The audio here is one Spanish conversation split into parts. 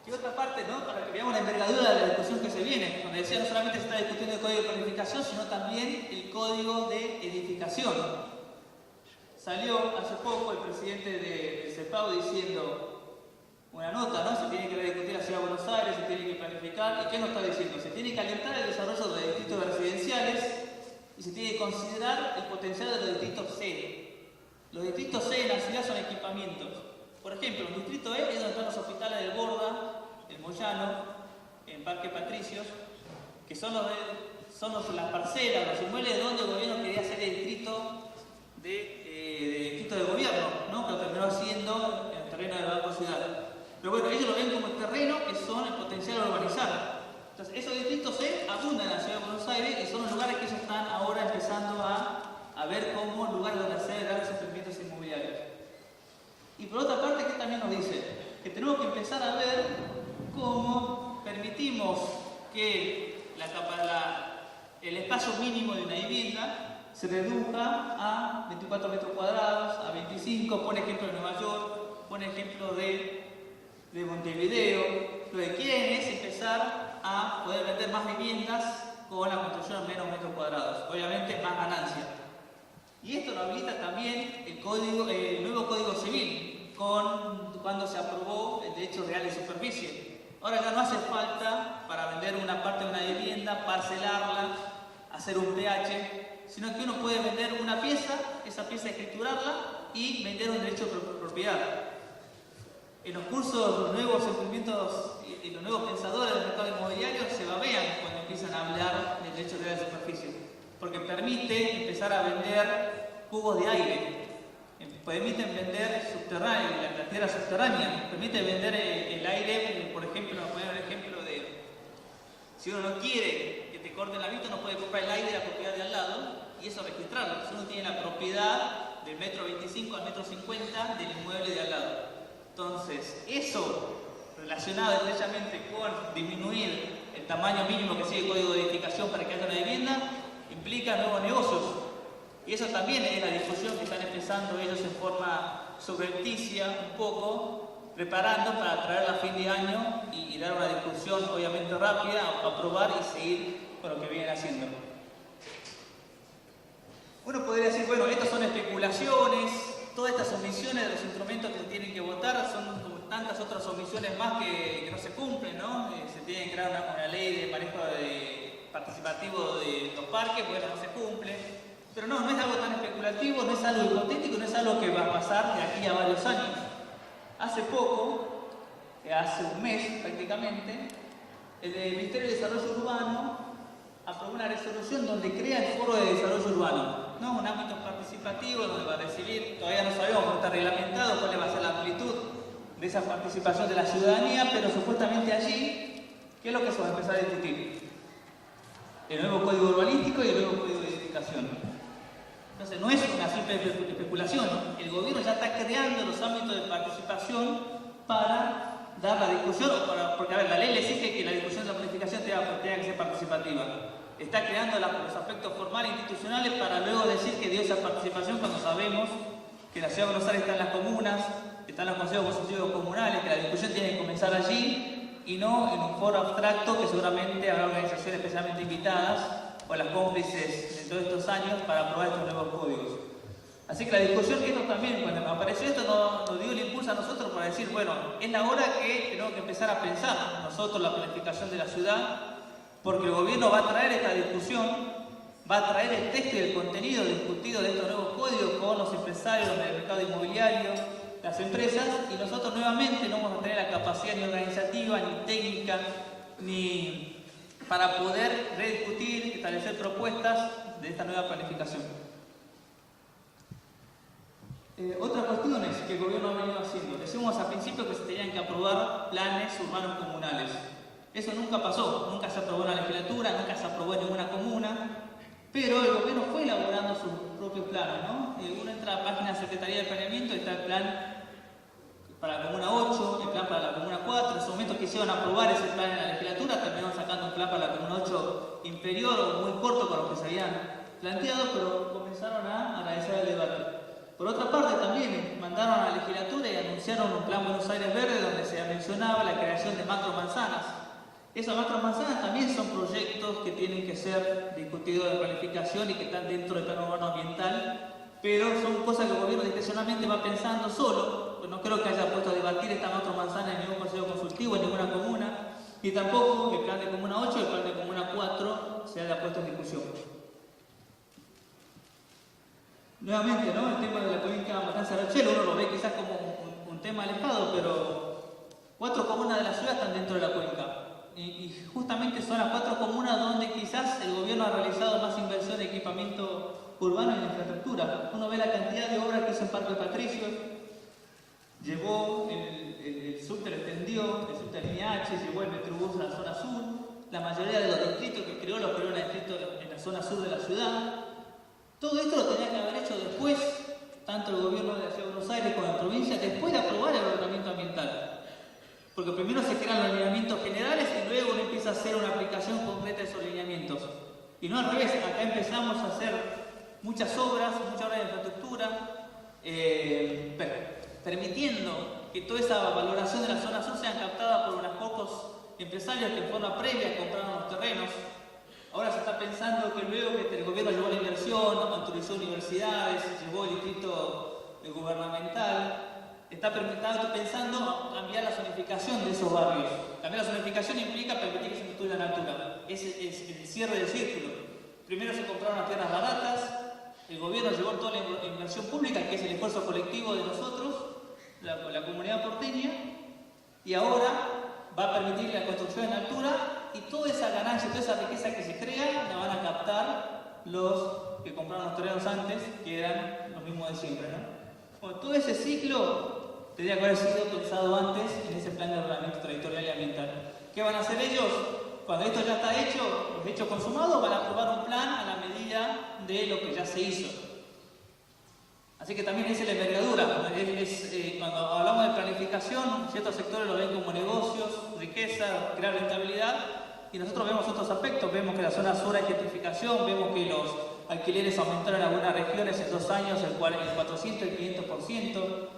Que otra parte, ¿no? Para que veamos la envergadura de la discusión que se viene, donde decía no solamente se está discutiendo el código de planificación, sino también el código de edificación. Salió hace poco el presidente del CEPAU diciendo una nota, ¿no? Se tiene que rediscutir la Ciudad de Buenos Aires, se tiene que planificar. ¿Y qué nos está diciendo? Se tiene que alentar el desarrollo de distritos residenciales y se tiene que considerar el potencial de los distritos C. Los distritos C en la ciudad son equipamientos. Por ejemplo, el distrito E es donde están los hospitales del Borda, el Moyano, en Parque Patricios, que son las parcelas, los inmuebles donde el gobierno quería hacer el distrito de gobierno, ¿no? Pero terminó siendo en el terreno del Banco Ciudad. Pero bueno, ellos lo ven como el terreno que son el potencial a urbanizar. Entonces, esos distritos C abundan en la Ciudad de Buenos Aires y son los lugares que ellos están ahora empezando a ver como lugares donde hacer grandes emprendimientos inmobiliarios. Y por otra parte, ¿qué también nos dice? Que tenemos que empezar a ver cómo permitimos que el espacio mínimo de una vivienda se reduzca a 24 metros cuadrados, a 25, pone ejemplo de Nueva York, pone ejemplo de Montevideo. Lo que quieren es empezar a poder vender más viviendas con la construcción de menos metros cuadrados, obviamente más ganancia. Y esto lo habilita también el nuevo Código Civil, cuando se aprobó el derecho real de superficie. Ahora ya no hace falta para vender una parte de una vivienda, parcelarla, hacer un PH, sino que uno puede vender una pieza, esa pieza escriturarla y vender un derecho de propiedad. En los cursos, los nuevos emprendimientos y los nuevos pensadores del mercado inmobiliario se babean cuando empiezan a hablar del derecho real de superficie, porque permite empezar a vender cubos de aire, permiten vender la tierra subterránea, permite vender el aire, por ejemplo, nos poner el ejemplo de si uno no quiere que te corten la vista, no puede comprar el aire de la propiedad de al lado y eso registrarlo. Si uno tiene la propiedad del metro 25 al metro 50 del inmueble de al lado. Entonces, eso relacionado estrechamente con disminuir el tamaño mínimo que sigue el código de edificación para que haya una vivienda, implica nuevos negocios. Y eso también es la discusión que están empezando ellos en forma subrepticia, un poco, preparando para traerla a fin de año y dar una discusión obviamente rápida, aprobar y seguir con lo que vienen haciendo. Uno podría decir, bueno, estas son especulaciones, todas estas omisiones de los instrumentos que se tienen que votar son como tantas otras omisiones más que no se cumplen, ¿no? Se tiene que crear una ley de manejo participativo de los parques, bueno, no se cumple. Pero no es algo tan especulativo, no es algo hipotético, no es algo que va a pasar de aquí a varios años. Hace poco, hace un mes prácticamente, el Ministerio de Desarrollo Urbano aprobó una resolución donde crea el Foro de Desarrollo Urbano, ¿no? Un ámbito participativo donde va a recibir, todavía no sabemos cómo está reglamentado, cuál va a ser la amplitud de esa participación de la ciudadanía, pero supuestamente allí, ¿qué es lo que se va a empezar a discutir? El nuevo Código Urbanístico y el nuevo Código de Edificación. Entonces no es una simple especulación, ¿no? El gobierno ya está creando los ámbitos de participación para dar la discusión, porque a ver, la ley le exige que la discusión de la planificación tenga que ser participativa. Está creando los aspectos formales e institucionales para luego decir que dio esa participación cuando sabemos que la Ciudad de Buenos Aires está en las comunas, están los consejos consultivos comunales, que la discusión tiene que comenzar allí y no en un foro abstracto que seguramente habrá organizaciones especialmente invitadas o las cómplices de todos estos años para aprobar estos nuevos códigos. Así que la discusión, esto también, cuando apareció esto, nos dio el impulso a nosotros para decir, bueno, es la hora que tenemos que empezar a pensar nosotros la planificación de la ciudad, porque el gobierno va a traer esta discusión, va a traer el texto y el contenido discutido de estos nuevos códigos con los empresarios del mercado inmobiliario, las empresas, y nosotros nuevamente no vamos a tener la capacidad ni organizativa, ni técnica, ni para poder rediscutir, establecer propuestas de esta nueva planificación. Otras cuestiones que el gobierno ha venido haciendo. Decimos al principio que se tenían que aprobar planes urbanos comunales. Eso nunca pasó, nunca se aprobó en la legislatura, nunca se aprobó en ninguna comuna, pero el gobierno fue elaborando sus propios planes, ¿no? Uno entra a la página de Secretaría de Planeamiento y está el plan para la Comuna 8, el plan para la Comuna 4. En su momento quisieron aprobar ese plan en la legislatura, terminaron sacando un plan para la Comuna 8 inferior o muy corto con lo que se habían planteado, pero comenzaron a agradecer el debate. Por otra parte, también mandaron a la legislatura y anunciaron anunciaron un plan Buenos Aires Verde donde se mencionaba la creación de macromanzanas. Esas macromanzanas también son proyectos que tienen que ser discutidos de planificación y que están dentro del plan urbano ambiental, pero son cosas que el gobierno discrecionalmente va pensando solo. Pues no creo que haya puesto a debatir esta macromanzana en ningún consejo consultivo, en ninguna comuna, y tampoco el plan de comuna 8 y el plan de comuna 4 se haya puesto en discusión. Nuevamente, ¿no? El tema de la cuenca Matanza-Rachel, uno lo ve quizás como un tema alejado, pero 4 comunas de la ciudad están dentro de la cuenca. Y justamente son las 4 comunas donde quizás el gobierno ha realizado más inversión en equipamiento urbano y en infraestructura. Uno ve la cantidad de obras que hizo en Parque Patricios, llevó el subte, lo extendió, el subte de línea H, llevó el Metrobús a la zona sur. La mayoría de los distritos que creó los creó en la zona sur de la ciudad. Todo esto lo tenía que haber hecho después, tanto el gobierno de la Ciudad de Buenos Aires como la provincia, después de aprobar el ordenamiento ambiental. Porque primero se crean los lineamientos generales y luego uno empieza a hacer una aplicación concreta de esos lineamientos. Y no al revés, acá empezamos a hacer muchas obras de infraestructura, permitiendo que toda esa valoración de la zona sur sea captada por unos pocos empresarios que en forma previa compraron los terrenos. Ahora se está pensando que luego que el gobierno llevó la inversión, autorizó universidades, llevó el distrito gubernamental, está pensando cambiar la zonificación de esos barrios. Cambiar la zonificación implica permitir que se construya en altura. Es el cierre del círculo. Primero se compraron las tierras baratas, el gobierno llevó toda la inversión pública, que es el esfuerzo colectivo de nosotros, la comunidad porteña, y ahora va a permitir la construcción en altura y toda esa ganancia, toda esa riqueza que se crea, la van a captar los que compraron los terrenos antes, que eran los mismos de siempre, ¿no? Bueno, todo ese ciclo tendría que haber sido pensado antes en ese plan de ordenamiento territorial y ambiental. ¿Qué van a hacer ellos? Cuando esto ya está hecho, los hechos consumados, van a aprobar un plan a la medida de lo que ya se hizo. Así que también esa es la envergadura. Cuando hablamos de planificación, ciertos sectores lo ven como negocios, riqueza, crear rentabilidad, y nosotros vemos otros aspectos. Vemos que la zona sur hay gentrificación, vemos que los alquileres aumentaron en algunas regiones en 2 años el 400 y el 500%.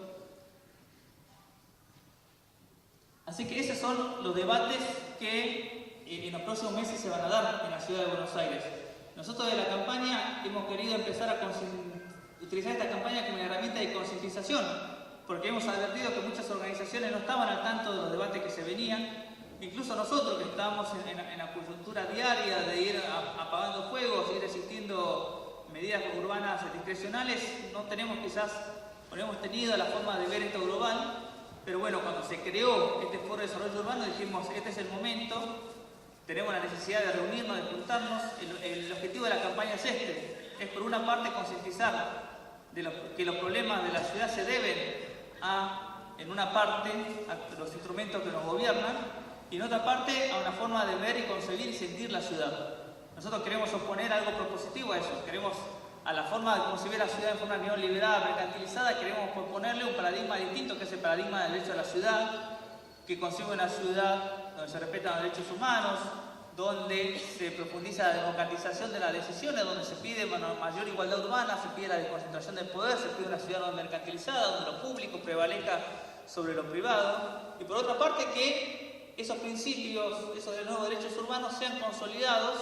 Así que esos son los debates que en los próximos meses se van a dar en la ciudad de Buenos Aires. Nosotros de la campaña hemos querido empezar a utilizar esta campaña como una herramienta de concientización, porque hemos advertido que muchas organizaciones no estaban al tanto de los debates que se venían. Incluso nosotros que estamos en la coyuntura diaria de ir apagando fuegos, ir existiendo medidas urbanas discrecionales, no tenemos quizás, o no hemos tenido la forma de ver esto global, pero bueno, cuando se creó este Foro de Desarrollo Urbano dijimos, este es el momento, tenemos la necesidad de reunirnos, de juntarnos. El objetivo de la campaña es es por una parte concientizar de que los problemas de la ciudad se deben en una parte, a los instrumentos que nos gobiernan, y en otra parte a una forma de ver y concebir y sentir la ciudad. Nosotros queremos oponer algo propositivo a eso, queremos a la forma de concebir la ciudad en forma neoliberal, mercantilizada, queremos proponerle un paradigma distinto, que es el paradigma del derecho a la ciudad, que concibe una ciudad donde se respetan los derechos humanos, donde se profundiza la democratización de las decisiones, donde se pide mayor igualdad urbana, se pide la desconcentración del poder, se pide una ciudad no mercantilizada, donde lo público prevalezca sobre lo privado, y por otra parte que esos principios, esos nuevos derechos urbanos sean consolidados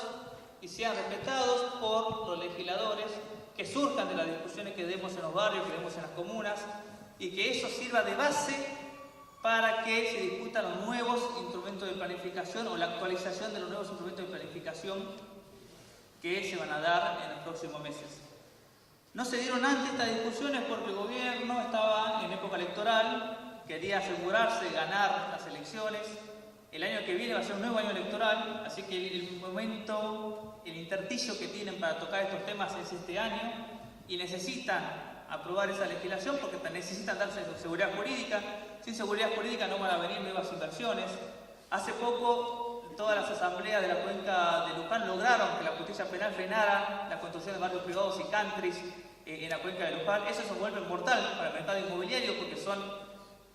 y sean respetados por los legisladores, que surjan de las discusiones que demos en los barrios, que demos en las comunas, y que eso sirva de base para que se discutan los nuevos instrumentos de planificación o la actualización de los nuevos instrumentos de planificación que se van a dar en los próximos meses. No se dieron antes estas discusiones porque el gobierno estaba en época electoral, quería asegurarse de ganar las elecciones. El año que viene va a ser un nuevo año electoral, así que el momento, el intersticio que tienen para tocar estos temas es este año, y necesitan aprobar esa legislación porque necesitan darse seguridad jurídica. Sin seguridad jurídica no van a venir nuevas inversiones. Hace poco todas las asambleas de la cuenca de Luján lograron que la justicia penal frenara la construcción de barrios privados y countries en la cuenca de Luján. Eso se vuelve mortal para el mercado inmobiliario porque son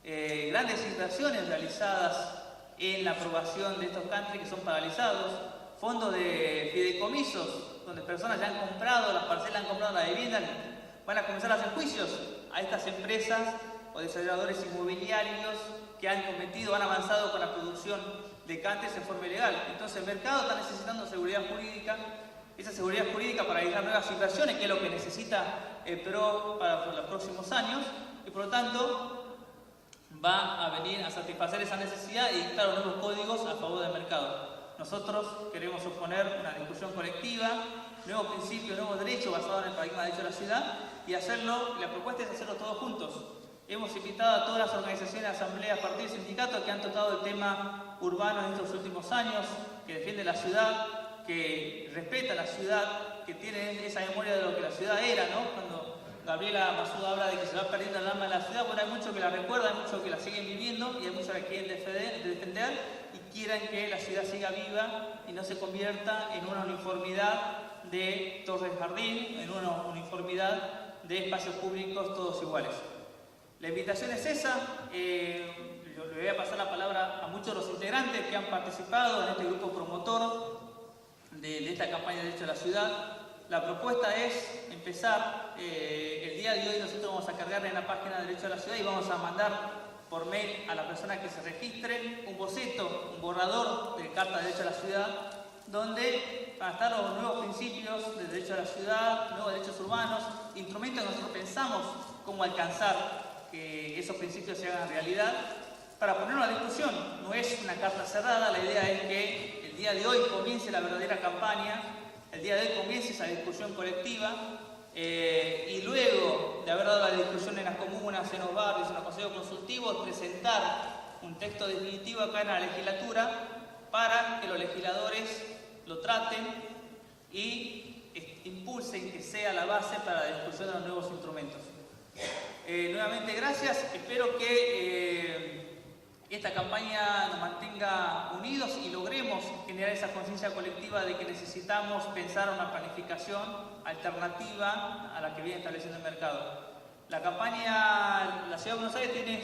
grandes inversiones realizadas en la aprobación de estos countries que son paralizados, fondos de fideicomisos donde personas ya han comprado las parcelas, han comprado la vivienda, van a comenzar a hacer juicios a estas empresas o desarrolladores inmobiliarios que han avanzado con la producción de cantes en forma ilegal. Entonces el mercado está necesitando seguridad jurídica, esa seguridad jurídica para realizar nuevas inversiones, que es lo que necesita el PRO para los próximos años, y por lo tanto va a venir a satisfacer esa necesidad y dictar nuevos códigos a favor del mercado. Nosotros queremos proponer una discusión colectiva, nuevos principios, nuevos derechos basados en el paradigma de derecho de la ciudad, y la propuesta es hacerlo todos juntos. Hemos invitado a todas las organizaciones, asambleas, partidos y sindicatos que han tocado el tema urbano en estos últimos años, que defienden la ciudad, que respetan la ciudad, que tienen esa memoria de lo que la ciudad era, ¿no? Cuando Gabriela Masud habla de que se va perdiendo el alma de la ciudad, bueno, hay muchos que la recuerdan, hay muchos que la siguen viviendo y hay muchos que quieren defender y quieren que la ciudad siga viva y no se convierta en una uniformidad de torres jardín, en una uniformidad de espacios públicos todos iguales. La invitación es esa. Le voy a pasar la palabra a muchos de los integrantes que han participado en este grupo promotor de esta campaña de derecho a la ciudad. La propuesta es empezar, el día de hoy nosotros vamos a cargar en la página de derecho a la ciudad y vamos a mandar por mail a las personas que se registren un boceto, un borrador de Carta de Derecho a la Ciudad, donde van a estar los nuevos principios de derecho a la ciudad, nuevos derechos urbanos, instrumentos que nosotros pensamos cómo alcanzar que esos principios se hagan realidad, para ponerlo a discusión. No es una carta cerrada, la idea es que el día de hoy comience la verdadera campaña, el día de hoy comience esa discusión colectiva, y luego de haber dado la discusión en las comunas, en los barrios, en los consejos consultivos, presentar un texto definitivo acá en la legislatura para que los legisladores lo traten y impulsen que sea la base para la discusión de los nuevos instrumentos. Nuevamente gracias, espero que esta campaña nos mantenga unidos y logremos generar esa conciencia colectiva de que necesitamos pensar una planificación alternativa a la que viene estableciendo el mercado. La campaña, la Ciudad de Buenos Aires tiene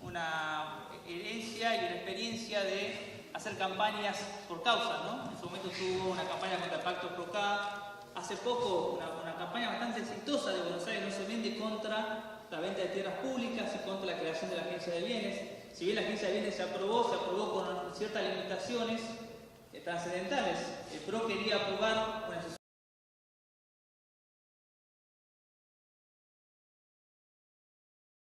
una herencia y una experiencia de hacer campañas por causa, ¿no? En su momento tuvo una campaña contra el Pacto PROCA. Hace poco, una campaña bastante exitosa de Buenos Aires no se vende contra la venta de tierras públicas y contra la creación de la agencia de bienes. Si bien la agencia de bienes se aprobó con ciertas limitaciones trascendentales. El PRO quería aprobar una